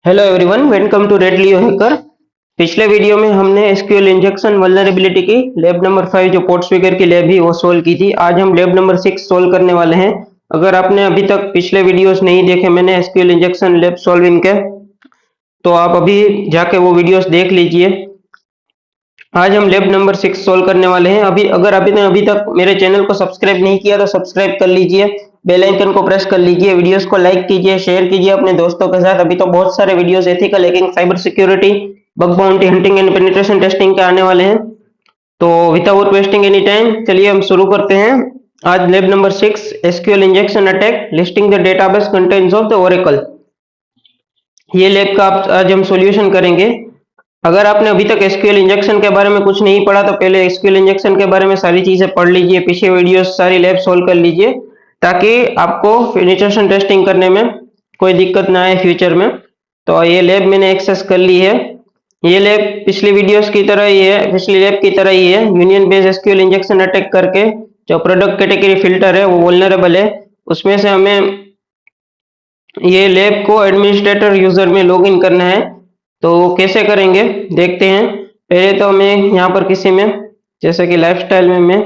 Hello everyone, welcome to Redlio Hacker. पिछले वीडियो में हमने एसक्यूएल इंजेक्शन वल्नरेबिलिटी की लैब नंबर 5 जो पोर्टस्वीगर की लैब ही वो सोल्व की थी। आज हम लैब नंबर 6 सोल्व करने वाले हैं। अगर आपने अभी तक पिछले वीडियोस नहीं देखे मैंने एसक्यूएल इंजेक्शन लैब सॉल्विंग के, तो आप अभी जाके वो वीडियोस देख लीजिए। आज हम लैब नंबर 6 सोल्व करने वाले हैं। अगर आपने अभी तक मेरे चैनल को सब्सक्राइब नहीं किया तो सब्सक्राइब कर लीजिए, बेल आइकन को प्रेस कर लीजिए, वीडियोस को लाइक कीजिए, शेयर कीजिए अपने दोस्तों के साथ। अभी तो बहुत सारे videos ethical hacking, cyber security, bug bounty hunting and penetration testing के आने वाले हैं। तो विदाउट वेस्टिंग एनी टाइम चलिए हम शुरू करते हैं। आज lab number 6 SQL injection attack listing the database contents of the Oracle, ये लैब का आज हम सॉल्यूशन करेंगे। अगर आपने अभी तक एसक्यूएल इंजेक्शन के बारे में कुछ नहीं पढ़ा तो पहले एसक्यूएल इंजेक्शन के बारे में सारी चीजें पढ़ लीजिए, पीछे वीडियोस सारी लैब सोल्व कर लीजिए ताकि आपको पेनिट्रेशन टेस्टिंग करने में कोई दिक्कत ना आए फ्यूचर में। तो ये लैब मैंने एक्सेस कर ली है। ये लैब पिछली वीडियोस की तरह ही है, पिछली लैब की तरह ही है। Union based SQL injection attack करके जो प्रोडक्ट कैटेगरी फिल्टर है वो वल्नरेबल है, उसमें से हमें ये लैब को एडमिनिस्ट्रेटर यूजर में लॉगिन करना है। तो कैसे करेंगे देखते हैं। पहले तो मैं यहाँ पर किसी में जैसे कि लाइफस्टाइल में मैं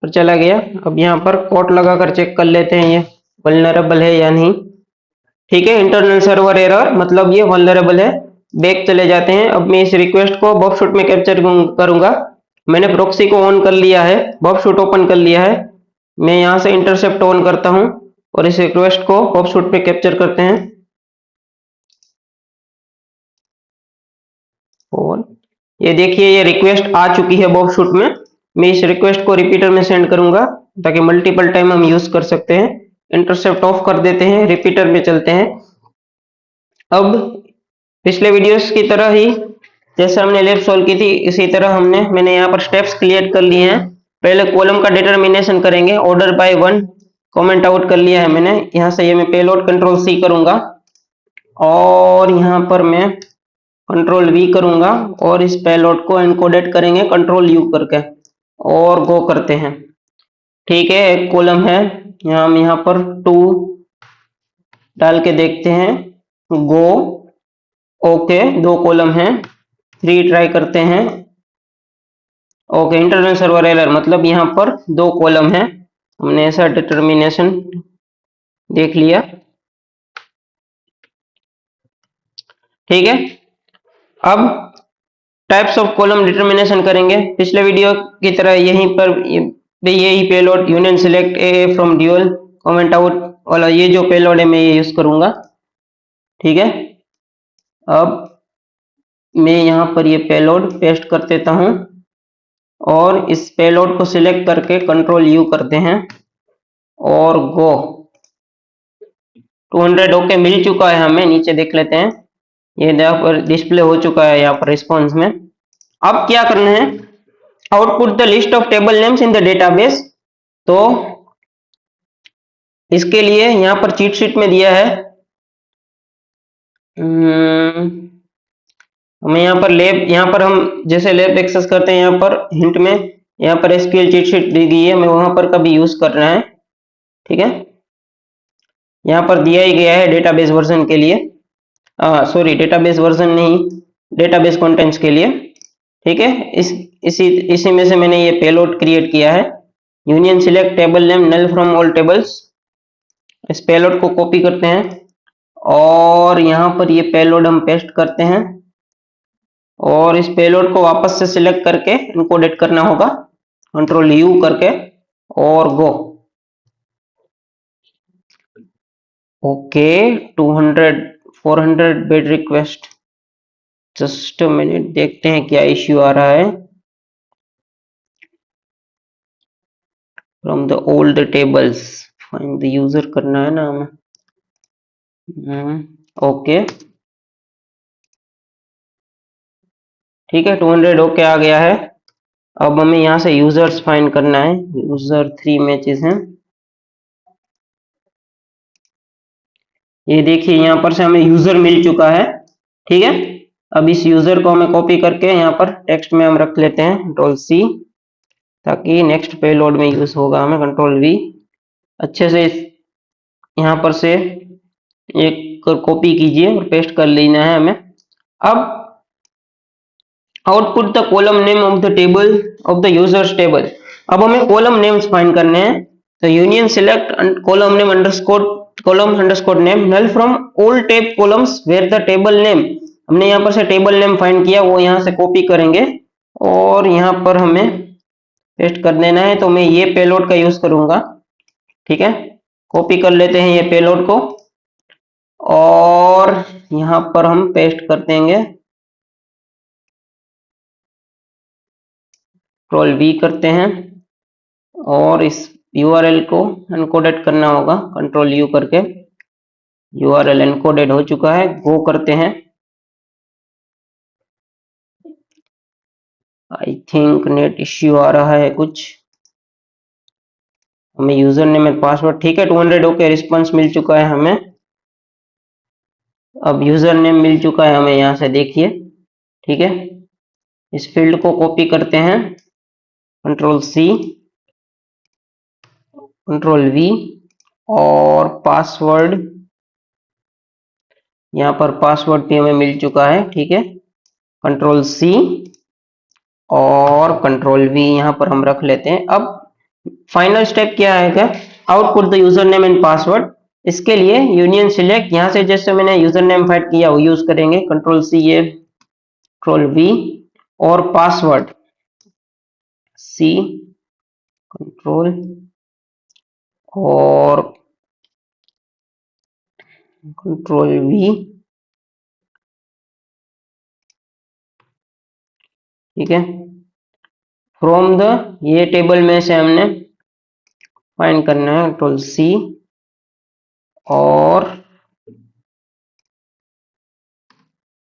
पर चला गया। अब यहाँ पर कोट लगाकर चेक कर लेते हैं ये वल्नरेबल है या नहीं। ठीक है, इंटरनल सर्वर एरर मतलब ये वल्नरेबल है। बैक चले जाते हैं। अब मैं इस रिक्वेस्ट को बफशूट में कैप्चर करूंगा। मैंने प्रॉक्सी को ऑन कर लिया है, बफशूट ओपन कर लिया है। मैं यहाँ से इंटरसेप्ट ऑन करता हूँ और इस रिक्वेस्ट को बफशूट पे कैप्चर करते हैं। और ये देखिए ये रिक्वेस्ट आ चुकी है बॉबशूट में। मैं इस रिक्वेस्ट को रिपीटर में सेंड करूंगा ताकि मल्टीपल टाइम हम यूज कर सकते हैं। इंटरसेप्ट ऑफ कर देते हैं, रिपीटर में चलते हैं। अब पिछले वीडियोस की तरह ही जैसे हमने लैब सॉल्व की थी इसी तरह मैंने यहाँ पर स्टेप्स क्लियर कर लिए हैं। पहले कॉलम का डिटर्मिनेशन करेंगे, ऑर्डर बाय 1 कमेंट आउट कर लिया है मैंने। यहाँ से ये मैं पेलोड कंट्रोल सी करूंगा और यहाँ पर मैं कंट्रोल वी करूंगा और इस पेलोड को एनकोडेड करेंगे कंट्रोल यू करके और गो करते हैं। ठीक है, एक कॉलम है, हम यहाँ पर 2 डाल के देखते हैं, गो। ओके, 2 कॉलम है, 3 ट्राई करते हैं। ओके, इंटरनल सर्वर एरर मतलब यहाँ पर 2 कॉलम है। हमने ऐसा डिटर्मिनेशन देख लिया। ठीक है, अब टाइप्स ऑफ कॉलम डिटर्मिनेशन करेंगे पिछले वीडियो की तरह। यहीं पर यही payload union select A from dual comment out वाला ये जो पेलोड है मैं ये यूज करूंगा। ठीक है, अब मैं यहाँ पर ये पेलोड पेस्ट कर देता हूँ और इस पेलोड को सिलेक्ट करके कंट्रोल यू करते हैं और गो। 200 ओके मिल चुका है हमें, नीचे देख लेते हैं। ये यहाँ पर डिस्प्ले हो चुका है यहाँ पर रिस्पॉन्स में। अब क्या करना है, output the list of table names in the database. तो इसके लिए यहाँ पर चीट शीट में दिया है, हमें यहाँ पर यहाँ पर हम जैसे लैब एक्सेस करते हैं यहाँ पर हिंट में यहाँ पर एसक्यूएल चीट शीट दी गई है, मैं वहां पर कभी यूज करना है। ठीक है, यहाँ पर दिया ही गया है डेटाबेस वर्जन के लिए, सॉरी डेटाबेस वर्जन नहीं, डेटाबेस कंटेंट्स के लिए। ठीक है, इसी में से मैंने ये पेलोड क्रिएट किया है, union select table name null from all tables. इस पेलोड को कॉपी करते हैं और यहाँ पर ये पेलोड हम पेस्ट करते हैं और इस पेलोड को वापस से सिलेक्ट करके इनकोडेट करना होगा कंट्रोल यू करके और go. Okay, 400 bad request. Just minute, देखते हैं क्या इश्यू आ रहा है। From the old tables find the user करना है ना हमें। ओके, ठीक है, 200 ओके आ गया है। अब हमें यहाँ से यूजर्स फाइंड करना है। यूजर 3 मैचेस हैं। ये देखिए यहाँ पर से हमें यूजर मिल चुका है। ठीक है, अब इस यूजर को हमें कॉपी करके यहाँ पर टेक्स्ट में हम रख लेते हैं कंट्रोल सी, ताकि नेक्स्ट पेलोड में यूज होगा हमें। कंट्रोल वी अच्छे से यहाँ पर से एक कर कॉपी कीजिए और पेस्ट कर लेना है हमें। अब output the column name of the table of the users table. अब हमें कॉलम नेम्स फाइंड करने हैं, तो union select column name underscore name null from all tab columns where the table name. हमने यहाँ पर से टेबल नेम फाइंड किया, वो यहाँ से कॉपी करेंगे और यहाँ पर हमें पेस्ट कर देना है। तो मैं ये पेलोड का यूज करूंगा, ठीक है। कॉपी कर लेते हैं ये पेलोड को और यहाँ पर हम पेस्ट कर देंगे, कंट्रोल वी करते हैं और इस यूआरएल को एनकोडेड करना होगा, कंट्रोल यू करके। यूआरएल एनकोडेड हो चुका है, गो करते हैं। आई थिंक नेट इश्यू आ रहा है कुछ। हमें यूजर नेम और पासवर्ड, ठीक है, 200 ओके, रिस्पांस मिल चुका है हमें। अब यूजर नेम मिल चुका है हमें, यहाँ से देखिए, ठीक है। इस फील्ड को कॉपी करते हैं, कंट्रोल सी, कंट्रोल वी और पासवर्ड, यहाँ पर पासवर्ड भी हमें मिल चुका है, ठीक है। कंट्रोल सी और कंट्रोल वी यहाँ पर हम रख लेते हैं। अब फाइनल स्टेप क्या आएगा, output the user name and password. इसके लिए यूनियन सिलेक्ट, यहाँ से जैसे मैंने यूजर नेम फाइंड किया वो यूज करेंगे, कंट्रोल सी, ये कंट्रोल वी और पासवर्ड सी, कंट्रोल और कंट्रोल वी, ठीक है। फ्रॉम द, ये टेबल में से हमने फाइंड करना है, कंट्रोल सी और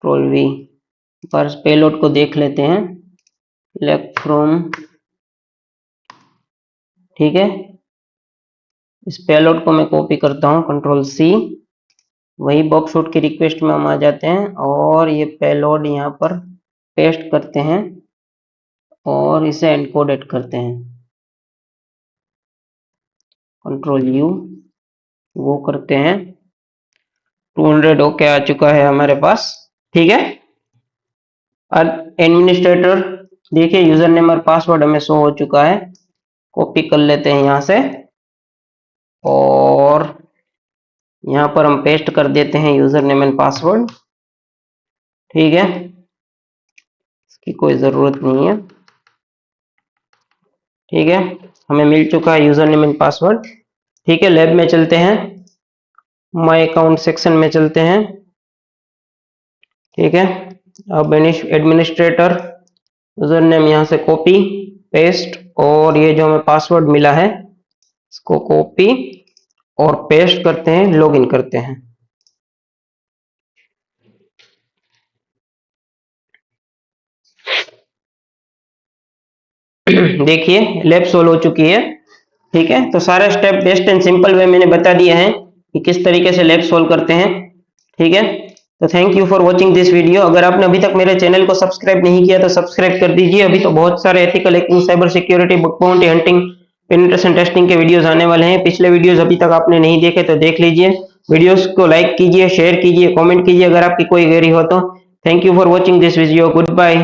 कंट्रोल वी। पर पेलोड को देख लेते हैं, सिलेक्ट फ्रॉम, ठीक है। इस पेलोड को मैं कॉपी करता हूँ, कंट्रोल सी, वही बॉक्सशॉट की रिक्वेस्ट में हम आ जाते हैं और ये पेलोड यहाँ पर पेस्ट करते हैं और इसे एनकोडेड करते हैं, कंट्रोल यू, वो करते हैं। 200 ओके आ चुका है हमारे पास, ठीक है। एडमिनिस्ट्रेटर, देखिए यूजर नेम और पासवर्ड हमें शो हो चुका है। कॉपी कर लेते हैं यहाँ से और यहाँ पर हम पेस्ट कर देते हैं यूजर नेम एंड पासवर्ड, ठीक है। इसकी कोई जरूरत नहीं है, ठीक है। हमें मिल चुका है यूजर नेम एंड पासवर्ड, ठीक है। लैब में चलते हैं, माय अकाउंट सेक्शन में चलते हैं, ठीक है। अब एडमिनिस्ट्रेटर यूजर नेम यहाँ से कॉपी पेस्ट और ये जो हमें पासवर्ड मिला है इसको कॉपी और पेस्ट करते हैं, लॉगिन करते हैं। देखिए लैब सोल्व हो चुकी है, ठीक है। तो सारे step best and simple way मैंने बता दिए हैं कि किस तरीके से लैब सोल्व करते हैं, ठीक है। तो thank you for watching this video. अगर आपने अभी तक मेरे चैनल को सब्सक्राइब नहीं किया तो सब्सक्राइब कर दीजिए। अभी तो बहुत सारे ethical hacking, cyber security, bug bounty hunting, penetration testing के वीडियोस आने वाले हैं। पिछले वीडियोस अभी तक आपने नहीं देखे तो देख लीजिए। वीडियोस को लाइक कीजिए, शेयर कीजिए, कमेंट कीजिए अगर आपकी कोई क्वेरी हो तो। Thank you for watching this video, good bye.